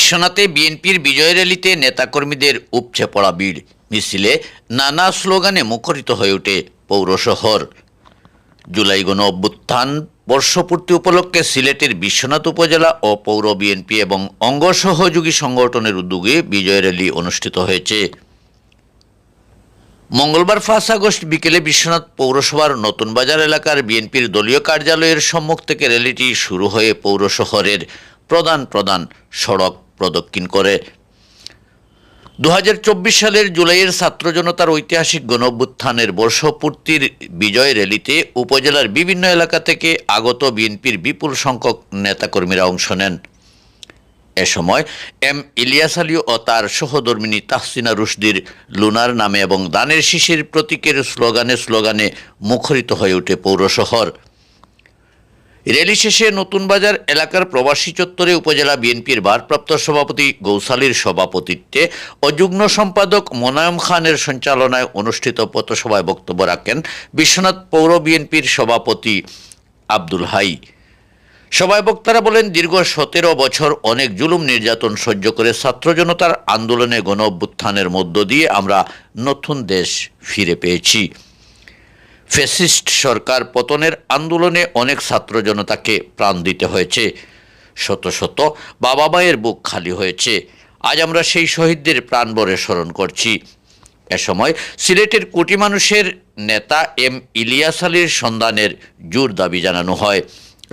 বিশ্বনাথে বিএনপির বিজয় র্যালিতে নেতাকর্মীদের উপচে পড়া ভিড়, মিছিলে নানা স্লোগানে মুখরিত হয়ে ওঠে পৌর শহর। জুলাই গণ অভ্যুত্থান বর্ষপূর্তি উপলক্ষে সিলেটের বিশ্বনাথ উপজেলা ও পৌর বিএনপি এবং অঙ্গ সহযোগী সংগঠনের উদ্যোগে বিজয় র্যালি অনুষ্ঠিত হয়েছে। মঙ্গলবার 5 আগস্ট বিকেলে বিশ্বনাথ পৌরসভার নতুন বাজার এলাকার বিএনপির দলীয় কার্যালয়ের সম্মুখ থেকে র্যালিটি শুরু হয়ে পৌর শহরের প্রধান সড়ক প্রদক্ষিণ করে। 2024 সালের জুলাইয়ের ছাত্র জনতার ঐতিহাসিক গণঅভ্যুত্থানের বর্ষপূর্তির বিজয় র্যালিতে উপজেলার বিভিন্ন এলাকা থেকে আগত বিএনপির বিপুল সংখ্যক নেতাকর্মীরা অংশ নেন। এ সময় এম ইলিয়াস আলী ও তার সহধর্মিণী তাহসিনা রুশদীর লুনার নামে এবং দানের শীষের প্রতীকের স্লোগানে মুখরিত হয়ে ওঠে পৌর শহর। র্যালি শেষে নতুন বাজার এলাকার প্রবাসী চত্বরে উপজেলা বিএনপির ভারপ্রাপ্ত সভাপতি গৌসালীর সভাপতিত্বে ও যুগ্ম সম্পাদক মোনায়েম খানের সঞ্চালনায় অনুষ্ঠিত পথসভায় বক্তব্য রাখেন বিশ্বনাথ পৌর বিএনপির সভাপতি আব্দুল হাই। সভায় বক্তারা বলেন, দীর্ঘ 17 বছর অনেক জুলুম নির্যাতন সহ্য করে ছাত্র জনতার আন্দোলনে গণ অভ্যুত্থানের মধ্য দিয়ে আমরা নতুন দেশ ফিরে পেয়েছি। ফ্যাসিস্ট সরকার পতনের আন্দোলনে অনেক ছাত্র জনতাকে প্রাণ দিতে হয়েছে, শত শত বাবা মায়ের বুক খালি হয়েছে। আজ আমরা সেই শহীদদের প্রাণ ভরে স্মরণ করছি। এ সময় সিলেটের কোটি মানুষের নেতা এম ইলিয়াস আলীর সন্ধানের জোর দাবি জানানো হয়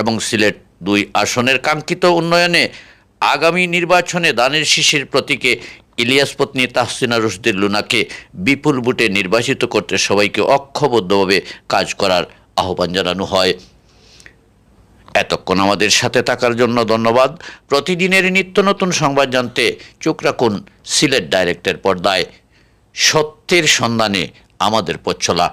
এবং সিলেট 2 আসনের কাঙ্ক্ষিত উন্নয়নে আগামী নির্বাচনে দানের শীষের প্রতীকে ইলিয়াস পত্নী তাহসিনা রুশদীর লুনাকে বিপুল ভোটে নির্বাচিত করতে সবাইকে ঐক্যবদ্ধভাবে কাজ করার আহ্বান জানানো হয়। এতক্ষণ আমাদের সাথে থাকার জন্য ধন্যবাদ। প্রতিদিনের নিত্য নতুন সংবাদ জানতে চোখ রাখুন সিলেট ডাইরেক্টের পর্দায়। সত্যের সন্ধানে আমাদের পথ চলা।